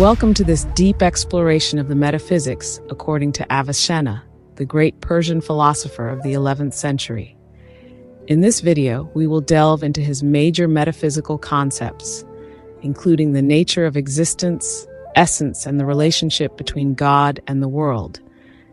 Welcome to this deep exploration of the metaphysics according to Avicenna, the great Persian philosopher of the 11th century. In this video, we will delve into his major metaphysical concepts, including the nature of existence, essence, and the relationship between God and the world,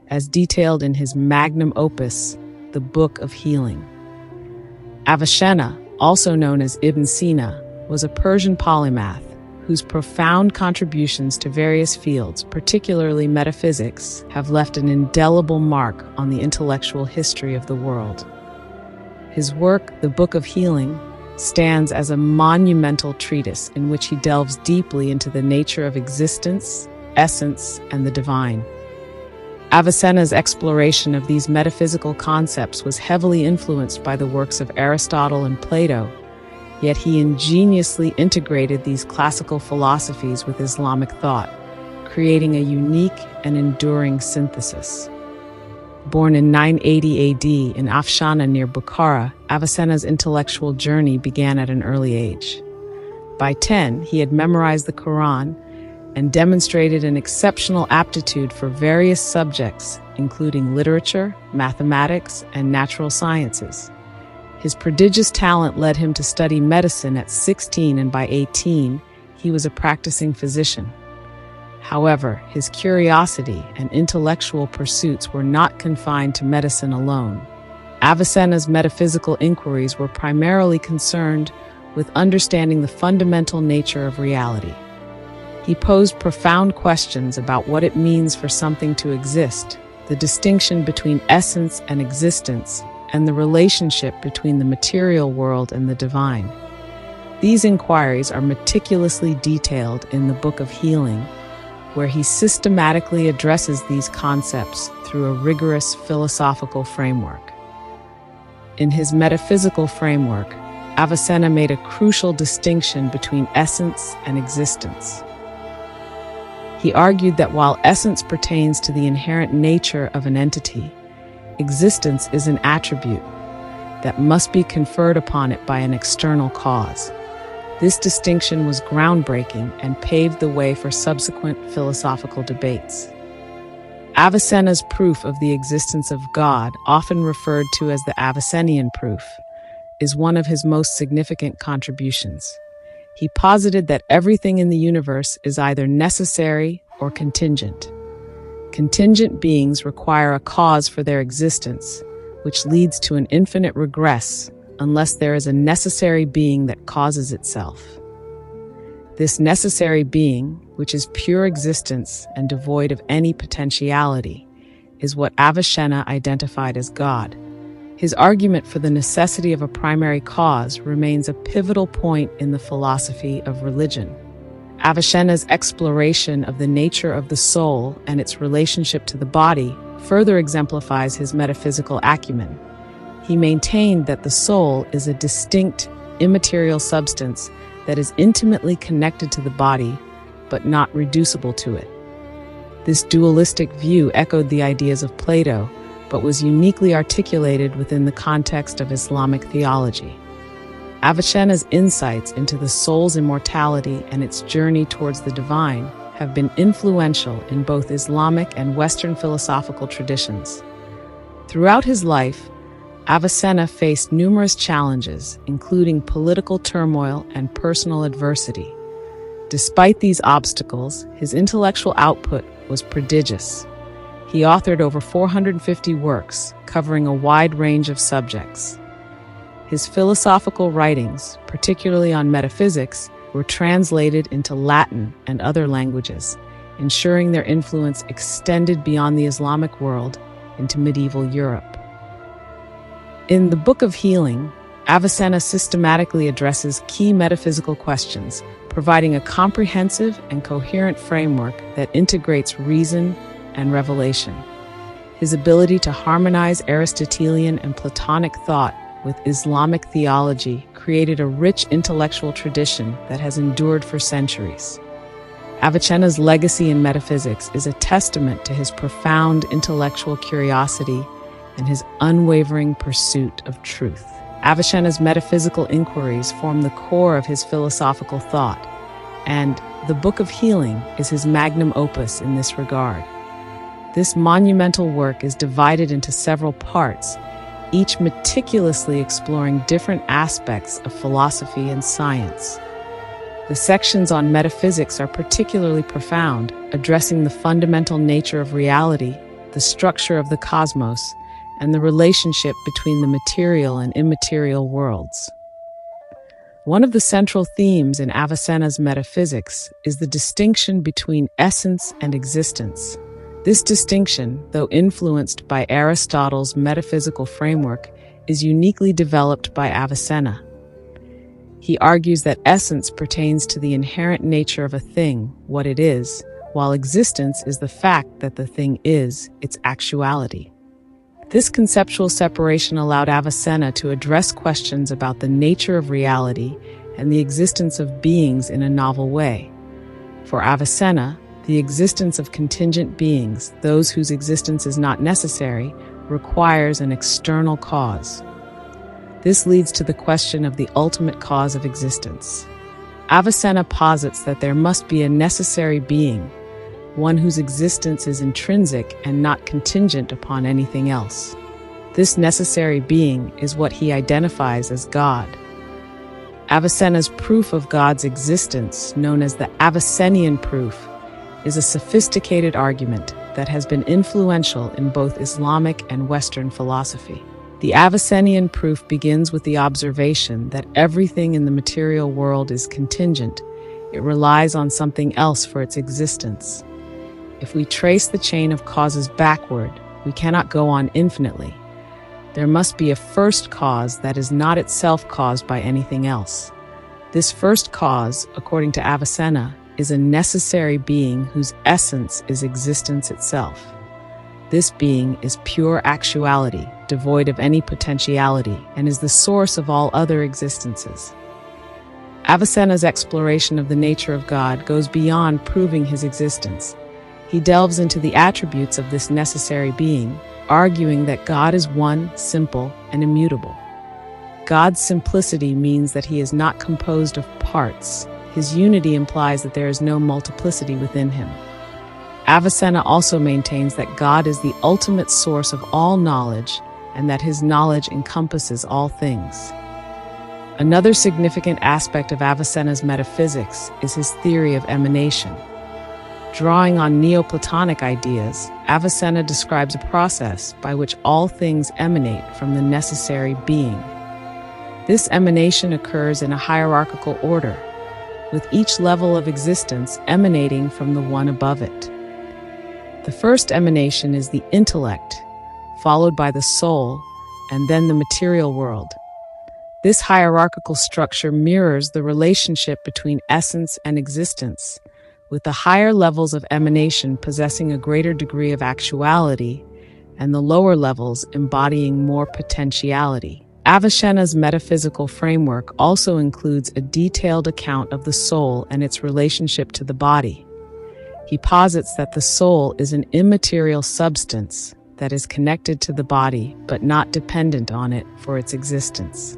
as detailed in his magnum opus, the Book of Healing. Avicenna, also known as Ibn Sina, was a Persian polymath whose profound contributions to various fields, particularly metaphysics, have left an indelible mark on the intellectual history of the world. His work, the Book of Healing, stands as a monumental treatise in which he delves deeply into the nature of existence, essence, and the divine. Avicenna's exploration of these metaphysical concepts was heavily influenced by the works of Aristotle and Plato, yet he ingeniously integrated these classical philosophies with Islamic thought, creating a unique and enduring synthesis. Born in 980 AD in Afshana near Bukhara, Avicenna's intellectual journey began at an early age. By 10, he had memorized the Quran and demonstrated an exceptional aptitude for various subjects, including literature, mathematics, and natural sciences. His prodigious talent led him to study medicine at 16, and by 18, he was a practicing physician. However, his curiosity and intellectual pursuits were not confined to medicine alone. Avicenna's metaphysical inquiries were primarily concerned with understanding the fundamental nature of reality. He posed profound questions about what it means for something to exist, the distinction between essence and existence, and the relationship between the material world and the divine. These inquiries are meticulously detailed in the Book of Healing, where he systematically addresses these concepts through a rigorous philosophical framework. In his metaphysical framework, Avicenna made a crucial distinction between essence and existence. He argued that while essence pertains to the inherent nature of an entity, existence is an attribute that must be conferred upon it by an external cause. This distinction was groundbreaking and paved the way for subsequent philosophical debates. Avicenna's proof of the existence of God, often referred to as the Avicennian proof, is one of his most significant contributions. He posited that everything in the universe is either necessary or contingent. Contingent beings require a cause for their existence, which leads to an infinite regress unless there is a necessary being that causes itself. This necessary being, which is pure existence and devoid of any potentiality, is what Avicenna identified as God. His argument for the necessity of a primary cause remains a pivotal point in the philosophy of religion. Avicenna's exploration of the nature of the soul and its relationship to the body further exemplifies his metaphysical acumen. He maintained that the soul is a distinct, immaterial substance that is intimately connected to the body, but not reducible to it. This dualistic view echoed the ideas of Plato, but was uniquely articulated within the context of Islamic theology. Avicenna's insights into the soul's immortality and its journey towards the divine have been influential in both Islamic and Western philosophical traditions. Throughout his life, Avicenna faced numerous challenges, including political turmoil and personal adversity. Despite these obstacles, his intellectual output was prodigious. He authored over 450 works, covering a wide range of subjects. His philosophical writings, particularly on metaphysics, were translated into Latin and other languages, ensuring their influence extended beyond the Islamic world into medieval Europe. In the Book of Healing, Avicenna systematically addresses key metaphysical questions, providing a comprehensive and coherent framework that integrates reason and revelation. His ability to harmonize Aristotelian and Platonic thought with Islamic theology created a rich intellectual tradition that has endured for centuries. Avicenna's legacy in metaphysics is a testament to his profound intellectual curiosity and his unwavering pursuit of truth. Avicenna's metaphysical inquiries form the core of his philosophical thought, and the Book of Healing is his magnum opus in this regard. This monumental work is divided into several parts, each meticulously exploring different aspects of philosophy and science. The sections on metaphysics are particularly profound, addressing the fundamental nature of reality, the structure of the cosmos, and the relationship between the material and immaterial worlds. One of the central themes in Avicenna's Metaphysics is the distinction between essence and existence. This distinction, though influenced by Aristotle's metaphysical framework, is uniquely developed by Avicenna. He argues that essence pertains to the inherent nature of a thing, what it is, while existence is the fact that the thing is its actuality. This conceptual separation allowed Avicenna to address questions about the nature of reality and the existence of beings in a novel way. For Avicenna, the existence of contingent beings, those whose existence is not necessary, requires an external cause. This leads to the question of the ultimate cause of existence. Avicenna posits that there must be a necessary being, one whose existence is intrinsic and not contingent upon anything else. This necessary being is what he identifies as God. Avicenna's proof of God's existence, known as the Avicennian proof, is a sophisticated argument that has been influential in both Islamic and Western philosophy. The Avicennian proof begins with the observation that everything in the material world is contingent. It relies on something else for its existence. If we trace the chain of causes backward, we cannot go on infinitely. There must be a first cause that is not itself caused by anything else. This first cause, according to Avicenna, is a necessary being whose essence is existence itself. This being is pure actuality, devoid of any potentiality, and is the source of all other existences. Avicenna's exploration of the nature of God goes beyond proving his existence. He delves into the attributes of this necessary being, arguing that God is one, simple, and immutable. God's simplicity means that he is not composed of parts. His unity implies that there is no multiplicity within him. Avicenna also maintains that God is the ultimate source of all knowledge and that his knowledge encompasses all things. Another significant aspect of Avicenna's metaphysics is his theory of emanation. Drawing on Neoplatonic ideas, Avicenna describes a process by which all things emanate from the necessary being. This emanation occurs in a hierarchical order, with each level of existence emanating from the one above it. The first emanation is the intellect, followed by the soul, and then the material world. This hierarchical structure mirrors the relationship between essence and existence, with the higher levels of emanation possessing a greater degree of actuality and the lower levels embodying more potentiality. Avicenna's metaphysical framework also includes a detailed account of the soul and its relationship to the body. He posits that the soul is an immaterial substance that is connected to the body but not dependent on it for its existence.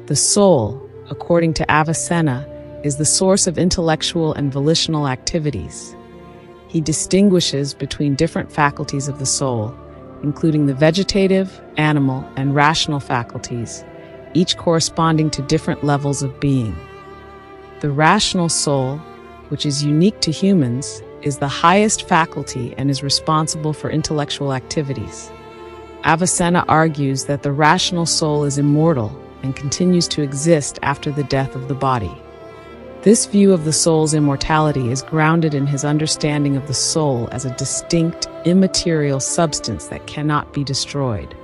The soul, according to Avicenna, is the source of intellectual and volitional activities. He distinguishes between different faculties of the soul, including the vegetative, animal, and rational faculties, each corresponding to different levels of being. The rational soul, which is unique to humans, is the highest faculty and is responsible for intellectual activities. Avicenna argues that the rational soul is immortal and continues to exist after the death of the body. This view of the soul's immortality is grounded in his understanding of the soul as a distinct, immaterial substance that cannot be destroyed.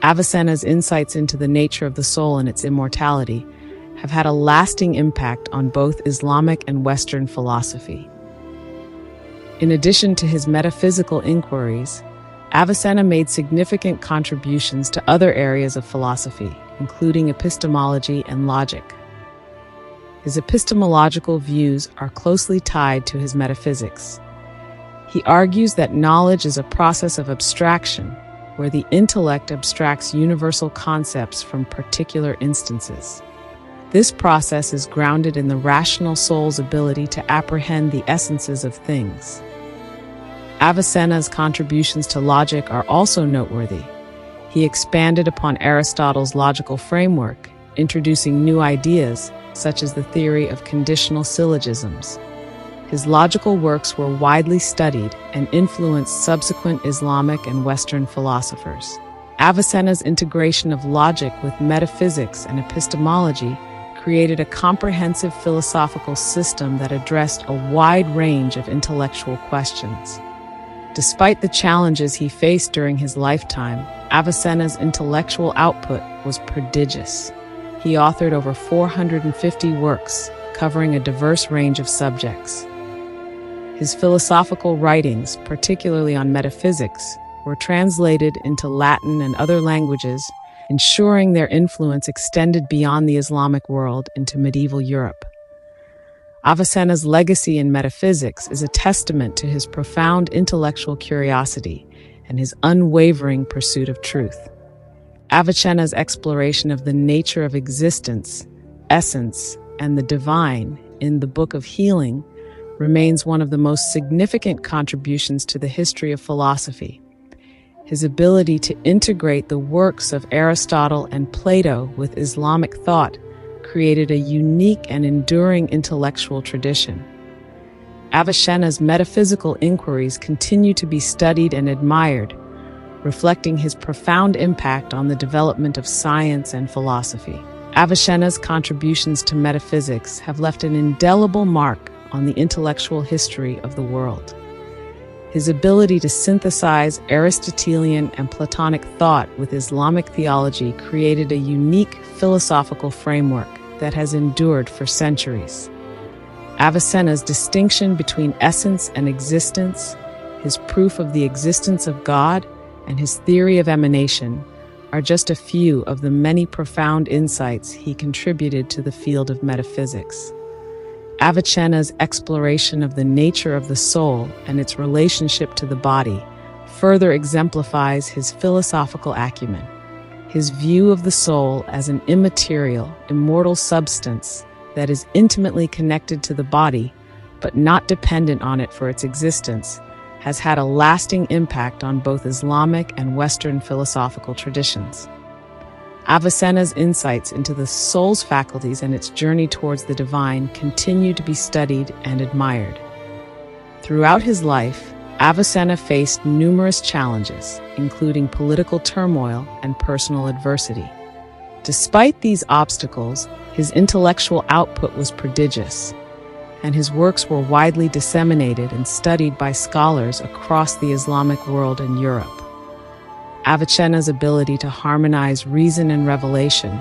Avicenna's insights into the nature of the soul and its immortality have had a lasting impact on both Islamic and Western philosophy. In addition to his metaphysical inquiries, Avicenna made significant contributions to other areas of philosophy, including epistemology and logic. His epistemological views are closely tied to his metaphysics. He argues that knowledge is a process of abstraction, where the intellect abstracts universal concepts from particular instances. This process is grounded in the rational soul's ability to apprehend the essences of things. Avicenna's contributions to logic are also noteworthy. He expanded upon Aristotle's logical framework, introducing new ideas, such as the theory of conditional syllogisms. His logical works were widely studied and influenced subsequent Islamic and Western philosophers. Avicenna's integration of logic with metaphysics and epistemology created a comprehensive philosophical system that addressed a wide range of intellectual questions. Despite the challenges he faced during his lifetime, Avicenna's intellectual output was prodigious. He authored over 450 works, covering a diverse range of subjects. His philosophical writings, particularly on metaphysics, were translated into Latin and other languages, ensuring their influence extended beyond the Islamic world into medieval Europe. Avicenna's legacy in metaphysics is a testament to his profound intellectual curiosity and his unwavering pursuit of truth. Avicenna's exploration of the nature of existence, essence, and the divine in the Book of Healing remains one of the most significant contributions to the history of philosophy. His ability to integrate the works of Aristotle and Plato with Islamic thought created a unique and enduring intellectual tradition. Avicenna's metaphysical inquiries continue to be studied and admired, reflecting his profound impact on the development of science and philosophy. Avicenna's contributions to metaphysics have left an indelible mark on the intellectual history of the world. His ability to synthesize Aristotelian and Platonic thought with Islamic theology created a unique philosophical framework that has endured for centuries. Avicenna's distinction between essence and existence, his proof of the existence of God, and his theory of emanation are just a few of the many profound insights he contributed to the field of metaphysics. Avicenna's exploration of the nature of the soul and its relationship to the body further exemplifies his philosophical acumen. His view of the soul as an immaterial, immortal substance that is intimately connected to the body, but not dependent on it for its existence, has had a lasting impact on both Islamic and Western philosophical traditions. Avicenna's insights into the soul's faculties and its journey towards the divine continue to be studied and admired. Throughout his life, Avicenna faced numerous challenges, including political turmoil and personal adversity. Despite these obstacles, his intellectual output was prodigious, and his works were widely disseminated and studied by scholars across the Islamic world and Europe. Avicenna's ability to harmonize reason and revelation,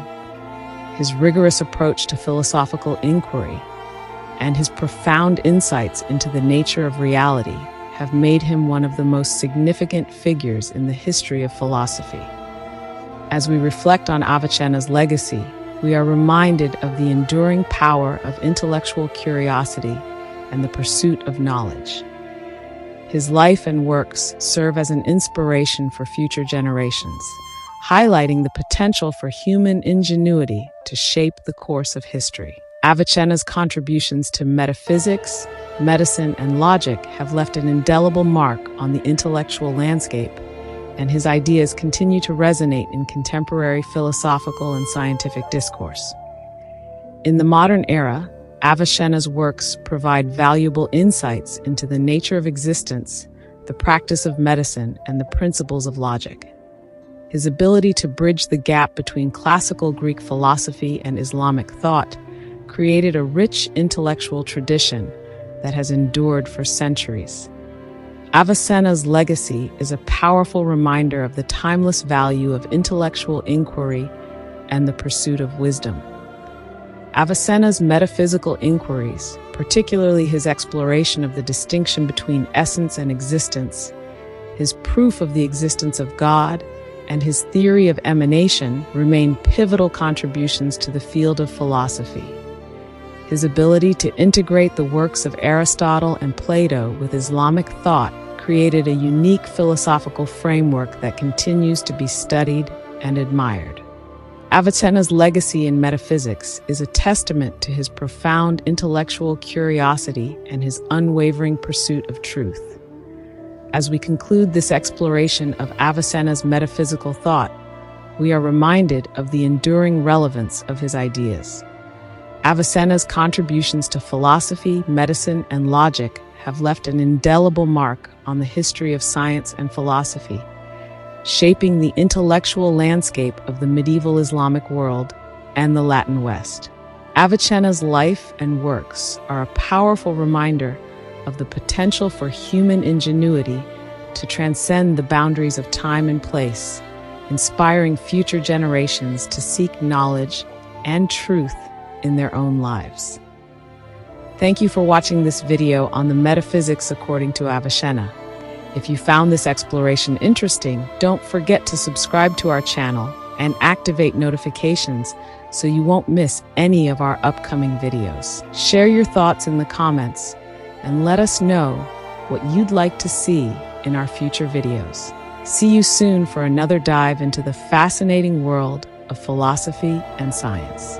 his rigorous approach to philosophical inquiry, and his profound insights into the nature of reality have made him one of the most significant figures in the history of philosophy. As we reflect on Avicenna's legacy, we are reminded of the enduring power of intellectual curiosity and the pursuit of knowledge. His life and works serve as an inspiration for future generations, highlighting the potential for human ingenuity to shape the course of history. Avicenna's contributions to metaphysics, medicine, and logic have left an indelible mark on the intellectual landscape, and his ideas continue to resonate in contemporary philosophical and scientific discourse. In the modern era, Avicenna's works provide valuable insights into the nature of existence, the practice of medicine, and the principles of logic. His ability to bridge the gap between classical Greek philosophy and Islamic thought created a rich intellectual tradition that has endured for centuries. Avicenna's legacy is a powerful reminder of the timeless value of intellectual inquiry and the pursuit of wisdom. Avicenna's metaphysical inquiries, particularly his exploration of the distinction between essence and existence, his proof of the existence of God, and his theory of emanation remain pivotal contributions to the field of philosophy. His ability to integrate the works of Aristotle and Plato with Islamic thought created a unique philosophical framework that continues to be studied and admired. Avicenna's legacy in metaphysics is a testament to his profound intellectual curiosity and his unwavering pursuit of truth. As we conclude this exploration of Avicenna's metaphysical thought, we are reminded of the enduring relevance of his ideas. Avicenna's contributions to philosophy, medicine, and logic have left an indelible mark on the history of science and philosophy, shaping the intellectual landscape of the medieval Islamic world and the Latin West. Avicenna's life and works are a powerful reminder of the potential for human ingenuity to transcend the boundaries of time and place, inspiring future generations to seek knowledge and truth in their own lives. Thank you for watching this video on the metaphysics according to Avicenna. If you found this exploration interesting, don't forget to subscribe to our channel and activate notifications so you won't miss any of our upcoming videos. Share your thoughts in the comments and let us know what you'd like to see in our future videos. See you soon for another dive into the fascinating world of philosophy and science.